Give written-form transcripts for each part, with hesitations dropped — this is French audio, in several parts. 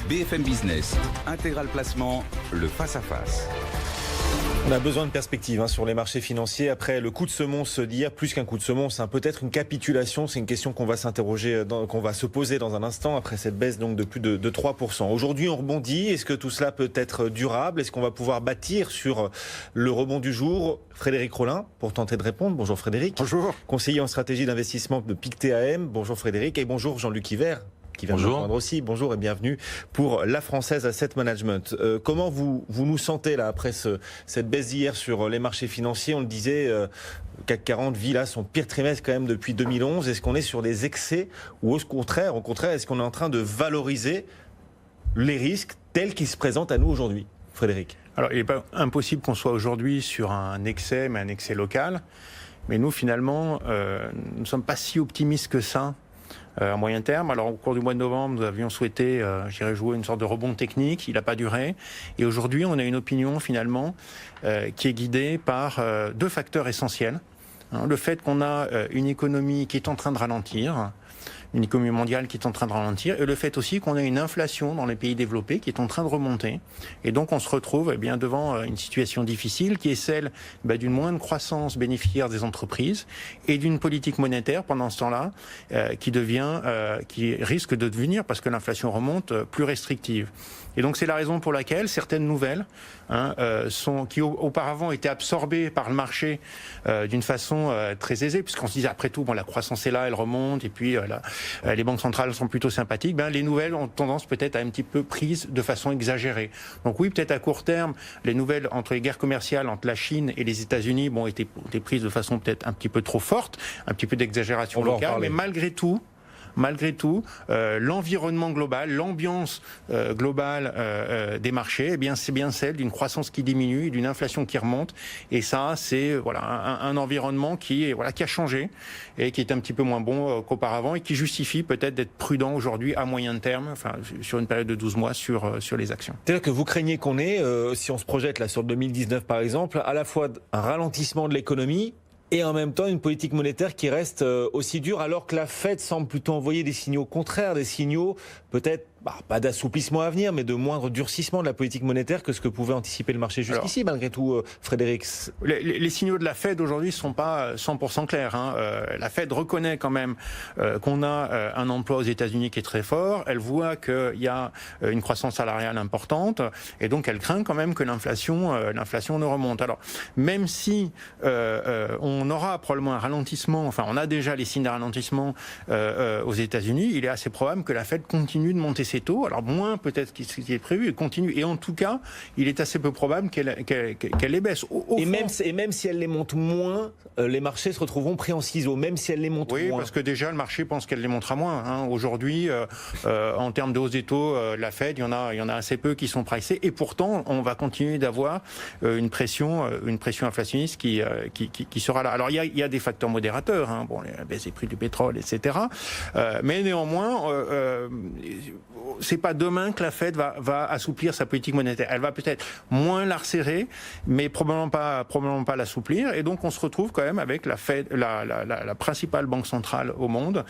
BFM Business, Intégral Placement, le face-à-face. On a besoin de perspectives sur les marchés financiers. Après le coup de semonce d'hier, plus qu'un coup de semonce, peut-être une capitulation. C'est une question qu'on va s'interroger, qu'on va se poser dans un instant après cette baisse donc de plus de 3%. Aujourd'hui, on rebondit. Est-ce que tout cela peut être durable? Est-ce qu'on va pouvoir bâtir sur le rebond du jour? Frédéric Rollin, pour tenter de répondre. Bonjour Frédéric. Bonjour. Conseiller en stratégie d'investissement de Pictet-AM. Bonjour Frédéric. Et bonjour Jean-Luc Hiver, qui vient de nous rejoindre aussi. Bonjour et bienvenue pour La Française Asset Management. Comment vous nous sentez là après cette baisse d'hier sur les marchés financiers? On le disait, CAC 40 vit là son pire trimestre quand même depuis 2011. Est-ce qu'on est sur des excès ou au contraire, est-ce qu'on est en train de valoriser les risques tels qu'ils se présentent à nous aujourd'hui? Frédéric. Alors, il n'est pas impossible qu'on soit aujourd'hui sur un excès, mais un excès local. Mais nous, finalement, nous ne sommes pas si optimistes que ça à moyen terme. Alors, au cours du mois de novembre, nous avions souhaité, jouer une sorte de rebond technique. Il n'a pas duré. Et aujourd'hui, on a une opinion, finalement, qui est guidée par deux facteurs essentiels. Le fait qu'on a une économie qui est en train de ralentir, une économie mondiale qui est en train de ralentir, et le fait aussi qu'on a une inflation dans les pays développés qui est en train de remonter. Et donc on se retrouve devant une situation difficile qui est celle d'une moindre croissance bénéficiaire des entreprises et d'une politique monétaire pendant ce temps-là qui risque de devenir, parce que l'inflation remonte, plus restrictive. Et donc c'est la raison pour laquelle certaines nouvelles qui auparavant étaient absorbées par le marché d'une façon très aisée, puisqu'on se disait après tout, la croissance est là, elle remonte, et puis les banques centrales sont plutôt sympathiques, les nouvelles ont tendance peut-être à un petit peu prises de façon exagérée. Donc oui, peut-être à court terme, les nouvelles entre les guerres commerciales entre la Chine et les États-Unis étaient prises de façon peut-être un petit peu trop forte, un petit peu d'exagération locale, mais malgré tout, l'environnement global, l'ambiance globale des marchés, c'est bien celle d'une croissance qui diminue, d'une inflation qui remonte. Et ça, c'est un environnement qui a changé et qui est un petit peu moins bon qu'auparavant et qui justifie peut-être d'être prudent aujourd'hui à moyen terme, sur une période de 12 mois sur les actions. C'est-à-dire que vous craignez qu'on ait, si on se projette là sur 2019 par exemple, à la fois un ralentissement de l'économie et en même temps une politique monétaire qui reste aussi dure, alors que la Fed semble plutôt envoyer des signaux contraires, des signaux peut-être pas d'assouplissement à venir, mais de moindre durcissement de la politique monétaire que ce que pouvait anticiper le marché jusqu'ici, malgré tout, Frédéric. Les signaux de la Fed aujourd'hui ne sont pas 100% clairs. La Fed reconnaît quand même qu'on a un emploi aux États-Unis qui est très fort. Elle voit qu'il y a une croissance salariale importante, et donc elle craint quand même que l'inflation ne remonte. Alors, même si on aura probablement un ralentissement, on a déjà les signes de ralentissement aux États-Unis, il est assez probable que la Fed continue de monter ses taux, alors moins peut-être qu'il est prévu, et continue. Et en tout cas, il est assez peu probable qu'elle les baisse. Même si elle les monte moins, les marchés se retrouveront pris en ciseaux, même si elle les monte moins. Oui, parce que déjà, le marché pense qu'elle les montera moins. Aujourd'hui, en termes de hausse des taux, la Fed, il y en a assez peu qui sont pricés. Et pourtant, on va continuer d'avoir une pression inflationniste qui sera là. Alors, il y a des facteurs modérateurs, la baisse des prix du pétrole, etc. Mais néanmoins, c'est pas demain que la Fed va assouplir sa politique monétaire. Elle va peut-être moins la resserrer, mais probablement pas l'assouplir. Et donc on se retrouve quand même avec la Fed, la principale banque centrale au monde,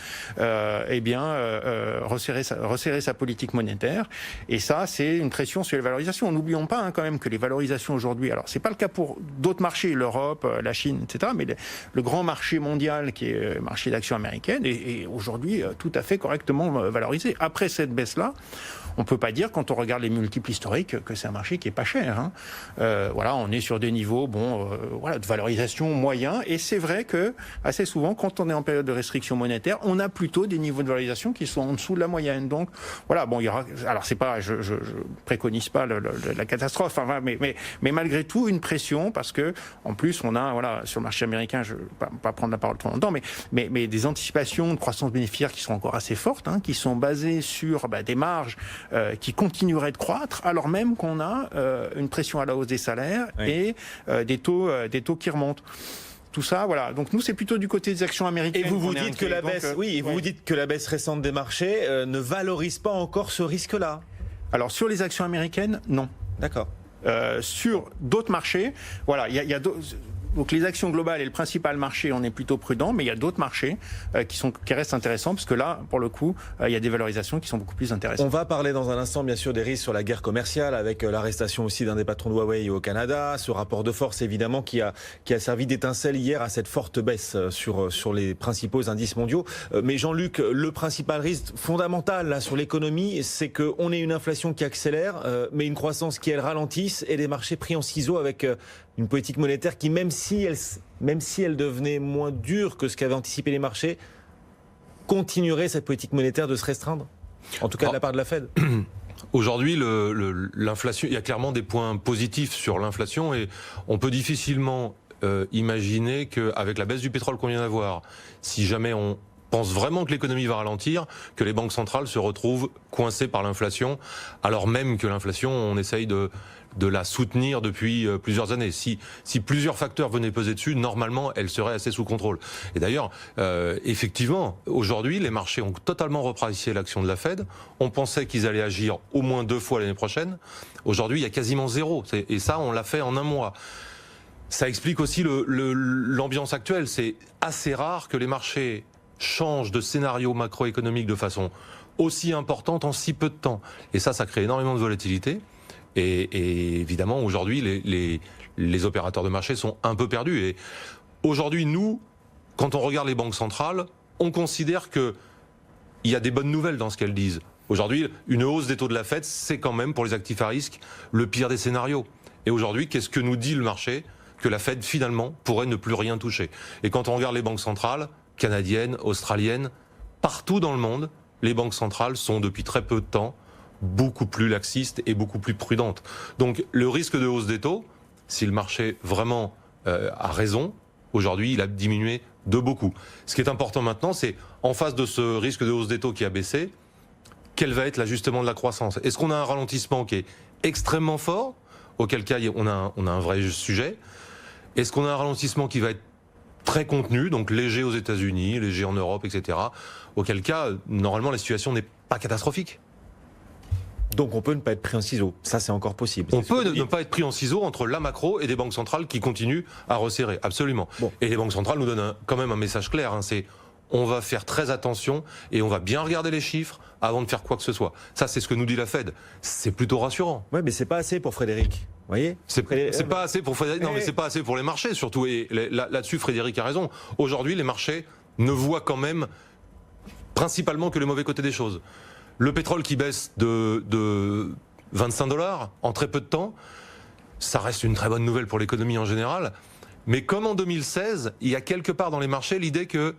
resserrer sa politique monétaire. Et ça, c'est une pression sur les valorisations. N'oublions pas quand même que les valorisations aujourd'hui, alors c'est pas le cas pour d'autres marchés, l'Europe, la Chine, etc. Mais le grand marché mondial qui est le marché d'actions américaines est aujourd'hui tout à fait correctement valorisé. Après cette baisse-là, on ne peut pas dire, quand on regarde les multiples historiques, que c'est un marché qui est pas cher. On est sur des niveaux de valorisation moyens. Et c'est vrai que, assez souvent, quand on est en période de restriction monétaire, on a plutôt des niveaux de valorisation qui sont en dessous de la moyenne. Donc, il y aura... Alors, c'est pas... Je préconise pas la catastrophe, mais malgré tout, une pression, parce que, en plus, on a, sur le marché américain, je ne vais pas prendre la parole trop longtemps, mais des anticipations de croissance bénéficiaire qui sont encore assez fortes, qui sont basées sur des marges qui continueraient de croître, alors même qu'on a une pression à la hausse des salaires et des taux qui remontent. Tout ça, Donc nous, c'est plutôt du côté des actions américaines. Et vous dites que la baisse, vous dites que la baisse récente des marchés ne valorise pas encore ce risque-là. Alors sur les actions américaines, non. D'accord. Sur d'autres marchés, il y a Donc les actions globales et le principal marché, on est plutôt prudent, mais il y a d'autres marchés qui restent intéressants, parce que là, pour le coup, il y a des valorisations qui sont beaucoup plus intéressantes. On va parler dans un instant, bien sûr, des risques sur la guerre commerciale, avec l'arrestation aussi d'un des patrons de Huawei au Canada, ce rapport de force, évidemment, qui a servi d'étincelle hier à cette forte baisse sur les principaux indices mondiaux. Mais Jean-Luc, le principal risque fondamental là, sur l'économie, c'est qu'on ait une inflation qui accélère, mais une croissance qui, elle, ralentisse, et des marchés pris en ciseaux avec une politique monétaire qui, même si elle devenait moins dure que ce qu'avaient anticipé les marchés, continuerait cette politique monétaire de se restreindre, en tout cas de la part de la Fed. Aujourd'hui, l'inflation, il y a clairement des points positifs sur l'inflation, et on peut difficilement imaginer qu'avec la baisse du pétrole qu'on vient d'avoir, si jamais on pense vraiment que l'économie va ralentir, que les banques centrales se retrouvent coincées par l'inflation, alors même que l'inflation, on essaye de la soutenir depuis plusieurs années. Si plusieurs facteurs venaient peser dessus, normalement, elle serait assez sous contrôle. Et d'ailleurs, effectivement, aujourd'hui, les marchés ont totalement repricé l'action de la Fed. On pensait qu'ils allaient agir au moins 2 fois l'année prochaine. Aujourd'hui, il y a quasiment 0. Et ça, on l'a fait en 1 mois. Ça explique aussi l'ambiance actuelle. C'est assez rare que les marchés changent de scénario macroéconomique de façon aussi importante en si peu de temps. Et ça crée énormément de volatilité. Et évidemment, aujourd'hui, les opérateurs de marché sont un peu perdus. Et aujourd'hui, nous, quand on regarde les banques centrales, on considère qu'il y a des bonnes nouvelles dans ce qu'elles disent. Aujourd'hui, une hausse des taux de la Fed, c'est quand même, pour les actifs à risque, le pire des scénarios. Et aujourd'hui, qu'est-ce que nous dit le marché? Que la Fed, finalement, pourrait ne plus rien toucher. Et quand on regarde les banques centrales, canadiennes, australiennes, partout dans le monde, les banques centrales sont, depuis très peu de temps, beaucoup plus laxistes et beaucoup plus prudentes. Donc le risque de hausse des taux, si le marché vraiment a raison, aujourd'hui il a diminué de beaucoup. Ce qui est important maintenant, c'est en face de ce risque de hausse des taux qui a baissé, quel va être l'ajustement de la croissance? Est-ce qu'on a un ralentissement qui est extrêmement fort, auquel cas on a un vrai sujet? Est-ce qu'on a un ralentissement qui va être très contenu, donc léger aux États-Unis, léger en Europe, etc. Auquel cas, normalement, la situation n'est pas catastrophique. Donc on peut ne pas être pris en ciseaux, ça c'est encore possible. On peut ne pas être pris en ciseaux entre la macro et des banques centrales qui continuent à resserrer, absolument. Bon. Et les banques centrales nous donnent quand même un message clair, hein, c'est on va faire très attention et on va bien regarder les chiffres avant de faire quoi que ce soit. Ça c'est ce que nous dit la Fed, c'est plutôt rassurant. Oui, mais c'est pas assez pour Frédéric. Vous voyez, c'est pas assez pour Frédéric, non mais c'est pas assez pour les marchés surtout. Et là-dessus Frédéric a raison. Aujourd'hui les marchés ne voient quand même principalement que le mauvais côté des choses. Le pétrole qui baisse de 25 $ en très peu de temps, ça reste une très bonne nouvelle pour l'économie en général. Mais comme en 2016, il y a quelque part dans les marchés l'idée que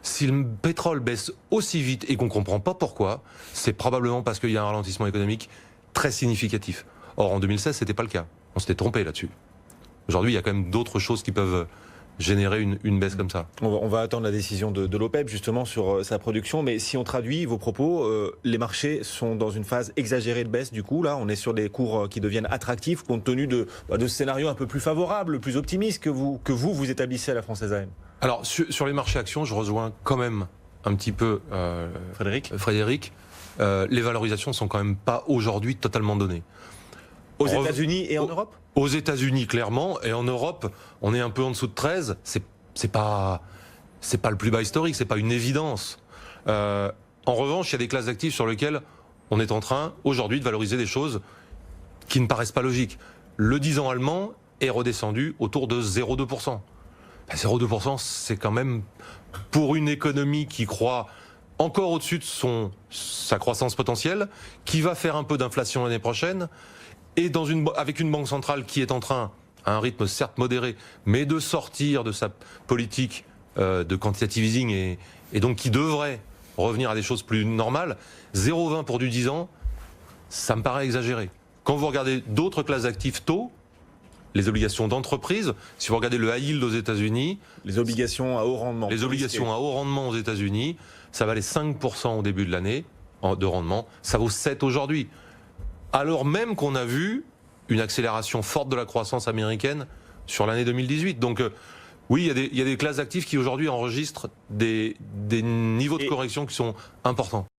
si le pétrole baisse aussi vite et qu'on ne comprend pas pourquoi, c'est probablement parce qu'il y a un ralentissement économique très significatif. Or en 2016, ce n'était pas le cas. On s'était trompé là-dessus. Aujourd'hui, il y a quand même d'autres choses qui peuvent générer une baisse comme ça. On va attendre la décision de l'OPEP justement sur sa production, mais si on traduit vos propos, les marchés sont dans une phase exagérée de baisse du coup, là on est sur des cours qui deviennent attractifs compte tenu de scénarios un peu plus favorables, plus optimistes que vous établissez à la Française AM. Alors sur les marchés actions, je rejoins quand même un petit peu Frédéric. Les valorisations sont quand même pas aujourd'hui totalement données. Aux États-Unis et en Europe ? Aux États-Unis, clairement, et en Europe, on est un peu en dessous de 13. C'est pas le plus bas historique, c'est pas une évidence. En revanche, il y a des classes d'actifs sur lesquelles on est en train, aujourd'hui, de valoriser des choses qui ne paraissent pas logiques. Le 10 ans allemand est redescendu autour de 0,2%. 0,2%, c'est quand même, pour une économie qui croît encore au-dessus de sa croissance potentielle, qui va faire un peu d'inflation l'année prochaine, et avec une banque centrale qui est en train, à un rythme certes modéré, mais de sortir de sa politique de quantitative easing et donc qui devrait revenir à des choses plus normales, 0,20 pour du 10 ans, ça me paraît exagéré. Quand vous regardez d'autres classes d'actifs taux, les obligations d'entreprise, si vous regardez le high yield aux États-Unis, les obligations à haut rendement. Les obligations à haut rendement aux États-Unis, ça valait 5% au début de l'année de rendement, ça vaut 7 aujourd'hui. Alors même qu'on a vu une accélération forte de la croissance américaine sur l'année 2018. Donc oui, il y a des classes d'actifs qui aujourd'hui enregistrent des niveaux de correction qui sont importants.